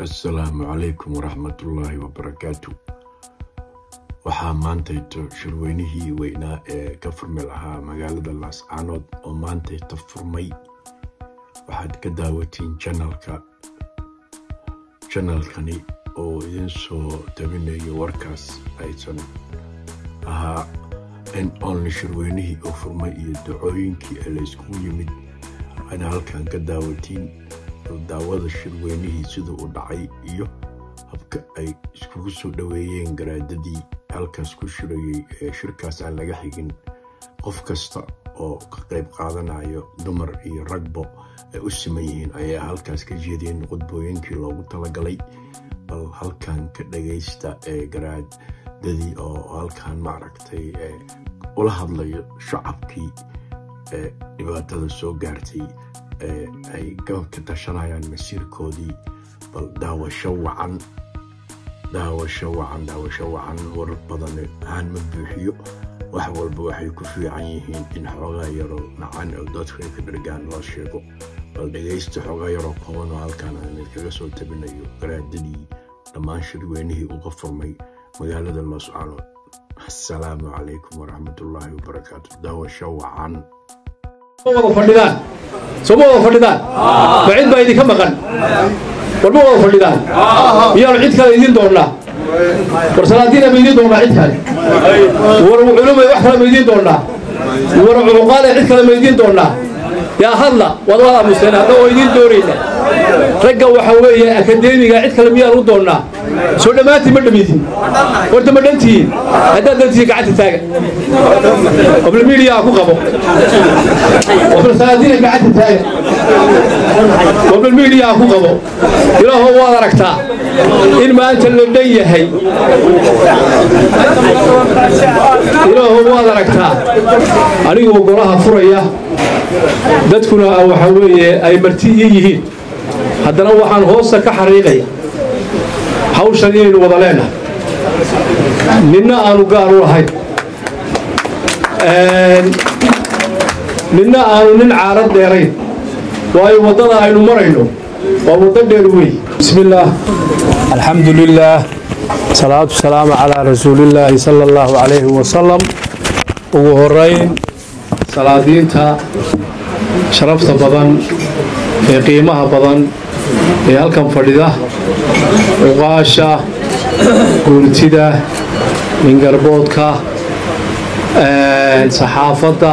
السلام عليكم ورحمة الله وبركاته. waxaa maantayto shirweynihii weynaa ee ka furmi lahaa magaalada Laascaanood oo maantayto furmay. waxaad ka daawatiin channelkani oo idin soo tabinayo warkaas aysan ahaa in only shirweynihii oo furmay iyo ducooyinkii la isku yimid ana halkan ka daawatiin daawada shirweynihii sidoo u dhacay iyo habka ay iskugu soo dhaweeyeen garaadadii halkaas ku shirayay shirkaas aan laga xigin qof kasta oo ka qayb qaadanayo dumar iyo ragbo ay u simayeen ayaa halkaas ka jeedeen qodbooyinkii loogu talagalay bal halkan ka dhageysta garaadadii oo halkan maaragtay ula hadlayo shacabkii dhibaatada soo gaartay ay ka tashanayaan masiirkoodii bal daawasho wacan war badan aan ma buuxiyo wax walba waxay ku fiican yihiin in xoogaa yaro macaan oo dadka ka dhargaan loo sheego bal dhageysta xoogaa yaro kooban oo halkan aan kaga soo tabinayo garaadadii dhammaan shirweynihii uga furmay magaalada Laascaanood. Assalaamu calaykum waraxmatullaahi wabarakaatuh. daawasho wacan سمو فردان بعيد بايدي كم مكان والمو فردان يا العيد كذا يدين دورنا ورسالتنا بيدين دورنا عيد كذا ورعلوم يحصل بيدين دورنا ورعقال عيد كذا بيدين دورنا يا هلا والله مستنا لو يدين دورينا رجع وحوي أكاديمي عيد كذا مياه ردورنا سودا ما تمر دميتين ورد مدنتين هذا دنتي قاعد تتاجر قبل الميديا أكو قبو قبل سنتين قاعد تتاجر قبل الميديا أكو قبو يلا هو دركتا إن ما أنت اللي بديه هي يلا هو دركتا أنا هو قراها فرية دتكنا أو حوي أي مرتيه هذا نوع عن هوسة كحريقية hawshaniin wada leena ninna aanu gaar u ahayn ninna aanu nin caarad dheerayn waayo wadada aynu marayno waa wada dheer weey bismillaah alxamdulillaah salaatu salaamu calaa rasuulillaah sallallahu alayhi wa sallam ugu horeyn salaadiinta sharafta badan ee qiimaha badan ee halkan fadhida uqaasha guurtida mingarboodka saxaafadda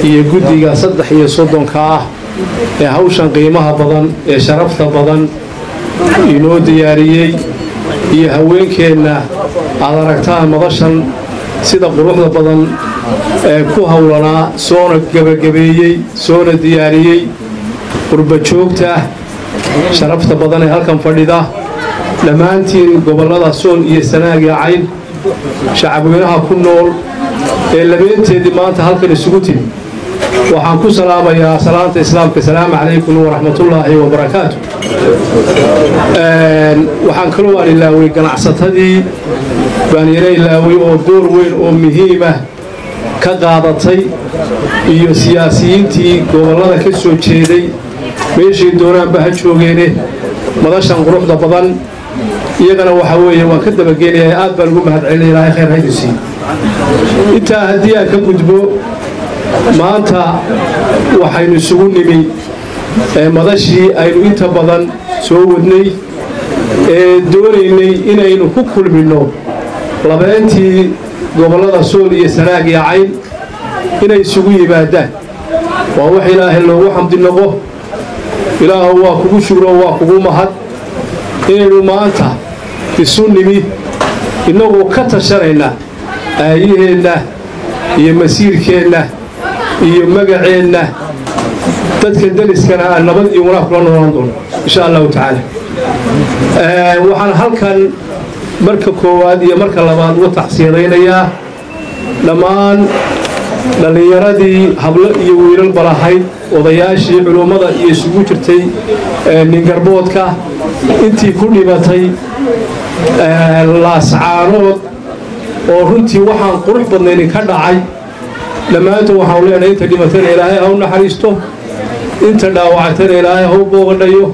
iyo guddiga 33 ah ee hawshan qiimaha badan ee sharafta badan inoo diyaariyey iyo haweenkeenna aad aragtaan madashan sida quruxda badan ee ku hawlanaa soona gabagabeeyey soona diyaariyey qurba joogta sharafta badan ee halkan fadhida dhammaantiin gobollada sool iyo sanaag iyo cayn shacabweynaha ku nool ee labeenteedii maanta halkan isugu timi waxaan ku salaamayaa salaanta islaamka salaamu calaykum waraxmatullaahi wabarakaatu. waxaan kaloo aan ilaaway ganacsatadii baan yara ilaaway oo door weyn oo muhiim ah ka qaadatay iyo siyaasiyiintii gobollada ka soo jeeday meeshii doonaanba ha joogeene madashan quruxda badan iyagana waxa weeye waan ka dabageenayaa aad baan ugu mahadcelinaya ilaahay khayr ha idin siiyo. intaa haddii aan ka gudbo maanta waxaynu isugu nimi madashii aynu inta badan soo wadnay ee doonaynay inaynu ku kulmino labeentii gobollada sool iyo sanaag iyo cayn inay isugu yimaadaan waa wax ilaahay loogu xamdi noqo ilaahu waa kugu shukro waa kugu mahad inaynu maanta isu nimi innagoo ka tashanayna aayaheenna iyo masiirkeenna iyo magaceenna dadka daliskana aan nabad iyo wanaag kula noolaan doono insha allahu tacaala. waxaan halkan marka koowaad iyo marka labaad uga tacsiyadaynayaa dhammaan dhallinyaradii hablo iyo wiilal balahayd odayaashii culummada iyo isugu jirtay ningarboodka intii ku dhimatay Laascaanood oo runtii waxaan qurux badnayn ka dhacay dhammaantood waxaan leenahay inta dhimatayna ilaahay ha u naxariisto inta dhaawactayna ilaahay ha u booqanayo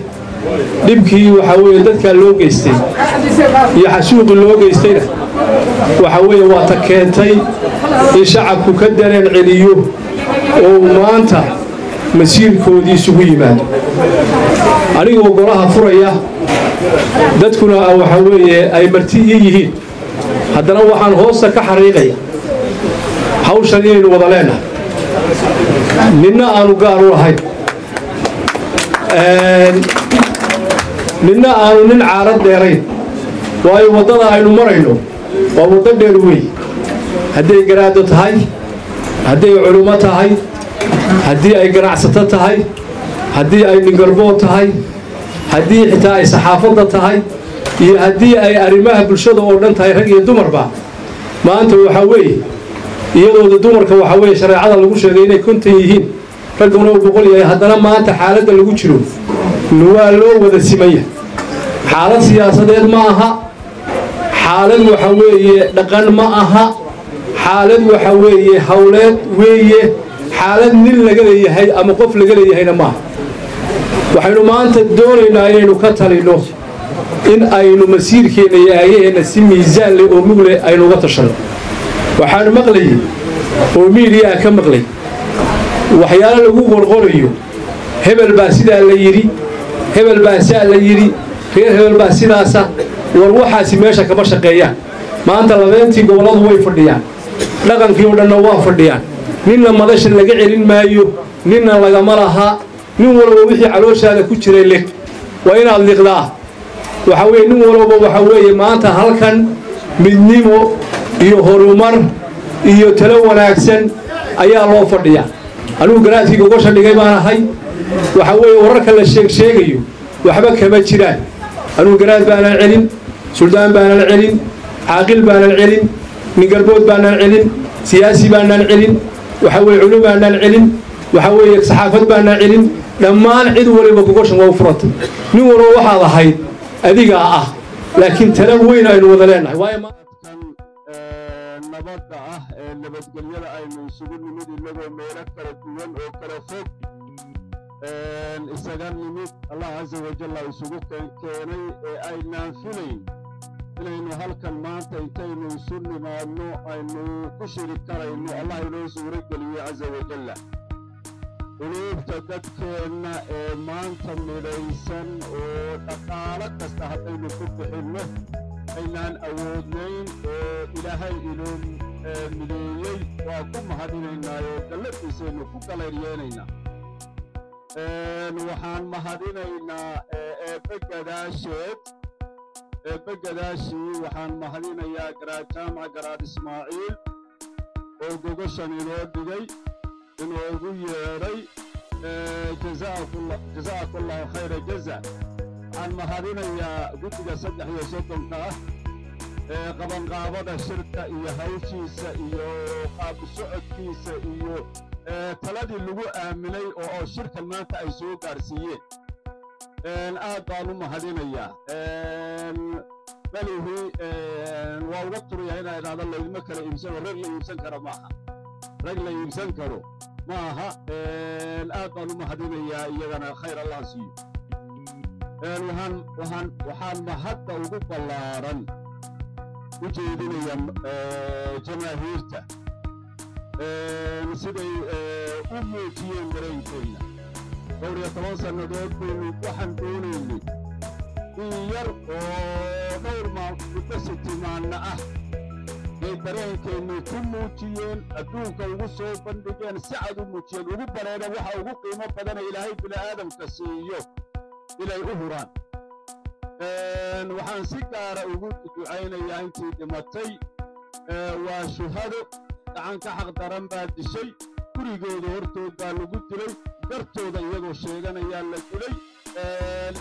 dhibkii waxa weeye dadka loo geystay iyo xasuuqi loo geystayna waxa weeye waa ta keentay in shacabku ka dareen celiyo oo maanta masiirkoodii isugu yimaado anigoo golaha furaya dadkuna waxa weeye ay marti yihiin haddana waxaan hoosta ka xariiqaya hawshan inaynu wada leenahay ninna aanu gaar u lahayn ninna aanu nin caarad dheerayn waayo waddada aynu marayno waa waddo dheer wey hadday garaado tahay hadday culummo tahay haddii ay ganacsato tahay haddii ay ningarbood tahay haddii xitaa ay saxaafadda tahay iyo haddii ay arrimaha bulshada oo dhan tahay rag iyo dumarba maanta waxaa weeye iyadooda dumarka waxaa weeye shareecada lagu sheegay inay konton yihiin ragguna uu boqol yahay haddana maanta xaaladda lagu jiro waa loo wada simaya xaalad siyaasadeed ma aha xaalad waxa weeye dhaqan ma aha xaalad waxa weeye hawleed weeye xaalad nin laga leeyahay ama qof laga leeyahayna maaha waxaynu maanta doonaynaa inaynu ka talino in aynu masiirkeenna iyo aayaheenna si miisaan leh oo mug leh aynu uga tashanno waxaanu maqlayay oo miidiyaa ka maqlay waxyaalo lagu qorqorayo hebel baa sidaa la yidhi hebel baa saa la yidhi reer hebel baa sidaasa war waxaasi meesha kama shaqeeyaan maanta labeentii gobolladu way fadhiyaan dhaqankii oo dhanna waa fadhiyaan ninna madasha laga celin maayo ninna lagama laha nin walba wixii calooshaada ku jiray leg waa inaad liqdaa waxa weeye nin walba waxa weeye maanta halkan midnimo iyo horumar iyo talo wanaagsan ayaa loo fadhiyaa anigu garaadkii gogosha dhigay baan ahay waxa weeye wararka la sheegayo waxba kama jiraan anigu garaad baanan celin suldaan baanan celin caaqil baanan celin ningarbood baanan celin siyaasi baanan celin waxa weeye culum baanan celin waxa weeye saxaafad baanan celin dhammaan cid waliba gogoshan waa u furatay nin walba waxaad ahayd adigaa ah laakiin talo weyn aynu wada leenahay waayo nabadda ah ee nabadgelyada aynu isugu nimid inagoo meelo kala duwan oo kala fog isaga nimid allah caza wajalla isugu keenay ee aynaan filayn inaynu halkan maanta intaynu isu nimaadno aynu ku shiri karayno allah inoo suuro geliyo caza wajalla quluubta dadkeenna ee maanta midhaysan oo dhaqaalo kasta haddaynu ku bixinno aynaan awoodnayn oo ilaahay inoo mideeyey waa ku mahadinaynaayo galladiisaynu ku galayryeelaynaa waxaan mahadinaynaa eebbe gadaashii waxaan mahadinayaa garaad jaamac garaad ismaaciil oo gogoshan inoo dhigay inoogu yeedhay jazaakallahu khayra jaza waxaan mahadinayaa guddiga 33 ah ee qabanqaabada shirka iyo hawshiisa iyo qaab socodkiisa iyo taladii lagu aaminay oo shirkan maanta ay soo gaarsiiyeen aad baan u mahadinayaa malihi waa uga turiyaa inaa idhaahdo laydma kala iibsano rag la iibsan karo maaha rag la iibsan karo maaha aad baan u mahadinayaa iyagana khayr allah siiyo waxaan mahadda ugu ballaaran u jeedinaya jamaahiirta siday u muujiyeen dareenkeenna dhowr iyo 10 sannadood baynu waxaan doonaynay in yar oo dhowr muddo sitimaanna ah bay dareenkeennu ku muujiyeen adduunka ugu soo bandhigeen si cad u muujiyeen ugu bareedhan waxa ugu qiimo badana ilaahay bini'aadamka siiyo inay u huraan waxaan si gaara ugu ducaynayaa intii dhimatay waa shuhado gacan ka xaq daran baa dishay gurigooda hortood baa lagu dilay dartooda iyagoo sheeganayaa la dilay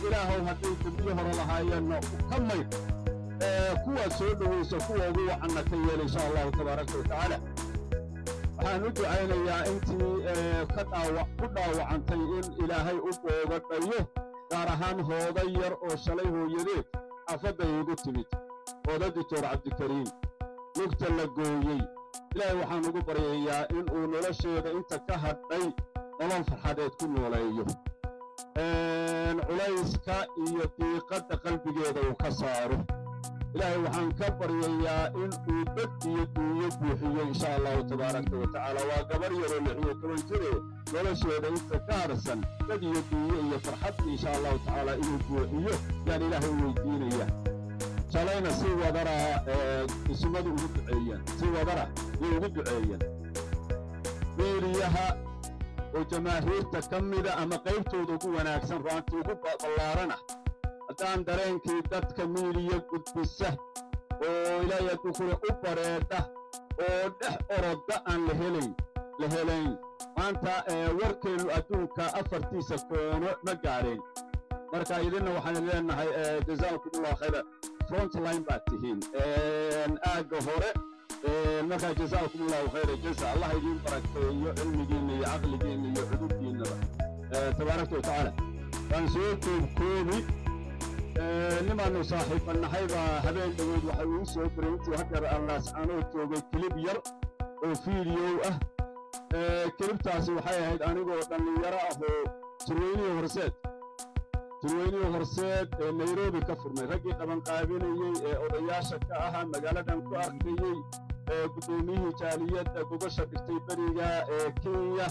ilaahow hadday dembiyo hore lahaayeenna ka mayd kuwaad soo dhowaysa kuwa ugu wacanna ka yeela insha allahu tabaaraka watacaala waxaan u ducaynayaa intii ku dhaawacantay in ilaahay u boogadhayo gaar ahaan hooda yar oo shalay hooyadeed xaafadday igu timid hooda dictor cabdikariim lugta la gooyey ilaahay waxaan ugu baryayaa in uu nolosheeda inta ka hadhay nolol farxadeed ku nooleeyo culayska iyo diiqadda qalbigeeda uu ka saaro ilaahay waxaan ka baryayaa in uu dad iyo duunyo buuxiyo insha allahu tabaaraka wa tacaala waa gabar yaroo 16 jire nolosheeda inta ka harsan dad iyo duunyo iyo farxad insha allahu tacaala inuu buuxiyo yaan ilaahay weydiinaya shalayna si wadara ismadu ugu duceeyaan si wadara iyo ugu duceeyaan meeriyaha oo jamaahiirta ka mida ama qaybtooda ugu wanaagsan raanti ugu ballaarana haddaan dareenkii dadka miiliya gudbisa oo ilaahay dukure u bareedha oo dhex orodda aan la helayn maanta warkeennu adduunka afartiisa koono ma gaareen marka idinna waxaan leenahay jazaakumullahu khayran frontline baad tihiin aagga hore marka jazaakumullahu khayran jaza allah idin barakeeyo cilmigiinna iyo caqligiinna iyo xuduuddiinnaba tabaaraka wa tacaala waan soo koobkoobi nimaanu saaxiibanahay baa habeen dhaweed waxa uu soo diray intii haddeer aan laascaanoo joogay kilib yar oo fiidiyow ah kilibtaasi waxay ahayd anigoo dhallinyaro ah oo turweynihii horseed ee nairobi ka furmay raggii qabanqaabinayey ee odayaasha ka ahaa magaaladan ku arkayey guddoomiyihii jaaliyadda gogosha dhigtay beriga ee kenya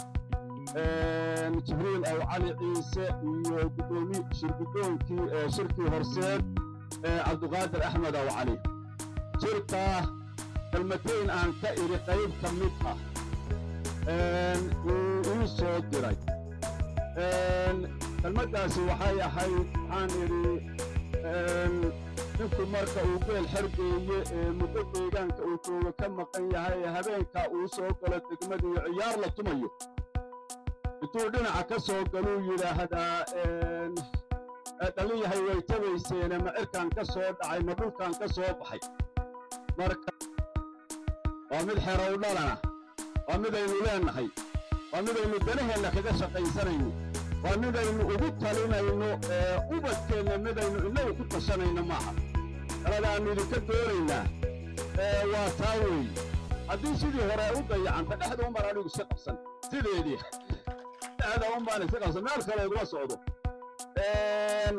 jibriil aw cali ciise iyo shirgudoonkii shirkii horseed cabduqaadir axmed aw cali shirkaa kelmatayn aan ka idhi qayb ka mid ah uu soo diray kelmaddaasi waxay ahayd waxaan idhi ninku marka uu geel xergeeye muddo deegaanka uu joogo ka maqan yahay habeenkaa uu soo galo degmadiiyo ciyaar la tumayo intuu dhinaca ka soo galuu yidhaahdaa dhalin yahay way tabayseene ma cirkaan ka soo dhacay ma dhulkaan ka soo baxay marka waa mid xerow dhalana waa midaynu leennahay waa midaynu danaheenna kaga shaqaysanayno waa midaynu ugu talinayno ubadkeenna midaynu innagu ku tashanayno maaha taladaannu idinka doonaynaa waa taa weey haddii sidii hore u dayacanta dhexda umar anigu si qabsan sideedii هذا أمبارح ثقة سمعت كلا يقول صعوده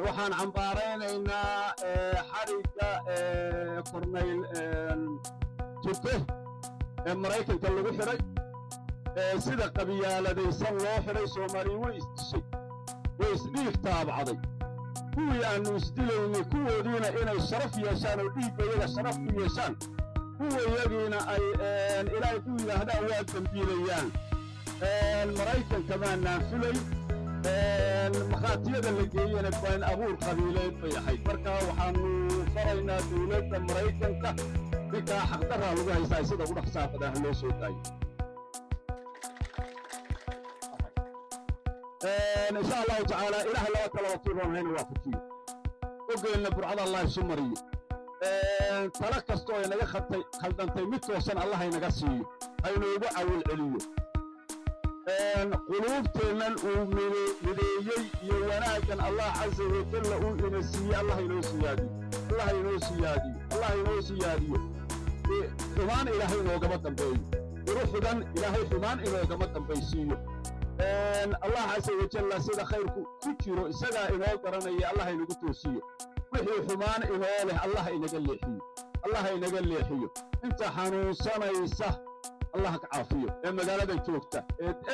وحان عمبارينينا حركة كورنيل تركه مريكن كله بحري سيدة قبيلة دي صلوا حري سومري ويسديك تابع عضي هو يعني يسدليني كو دينا إنا الشرف يشان وديك بيلا الشرف يشان هو يجينا أي إلهي كوي هذا هو التنبيليان المرايكن كمان نافلي المخاطية اللي جايين بين أبور قبيلين في حي بركة وحنو فرينا دولة المرايكن كا حقدرها لغا يساي سيدا قد حساب ده اللي سوداي إن شاء الله تعالى إله الله تعالى وطيرهم هين وافقين وقلنا برعاد الله السمري تلك استوى إنك خلدنتي متوسن الله ينقسي هين يبقى والعليو قلوبتنا المديي يوناكن الله عز وجل ينسي الله ينسيادي الله ينسيادي الله ينسيادي حمان إلهي نوغما تنبي روح دان إلهي حمان نوغما تنبيسيو الله عز وجل سيدا خير كتيرو سيدا إنو قراني الله ينقتوسيو وحي حمان إنوله الله ينقليحيو الله ينقليحيو انت حنوصنا يسه الله عافيه إما قال هذا توكتا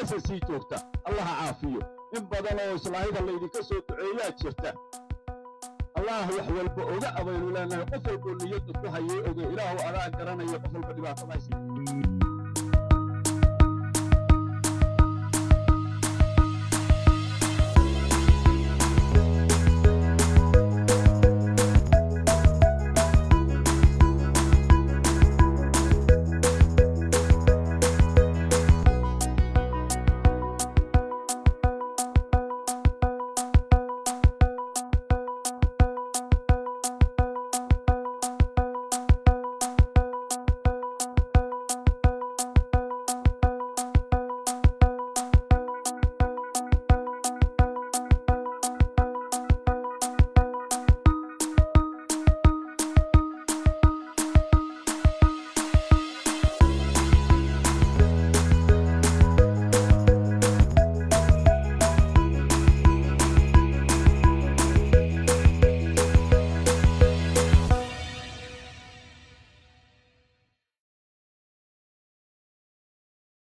أساسي توكتا الله عافيه إن بدلوا إصلاحه اللي يكسر عيات شفته الله يحول بأوجا أبين لنا قفل كل يد كهية أوجا إله أراء كرنا يقفل بدبا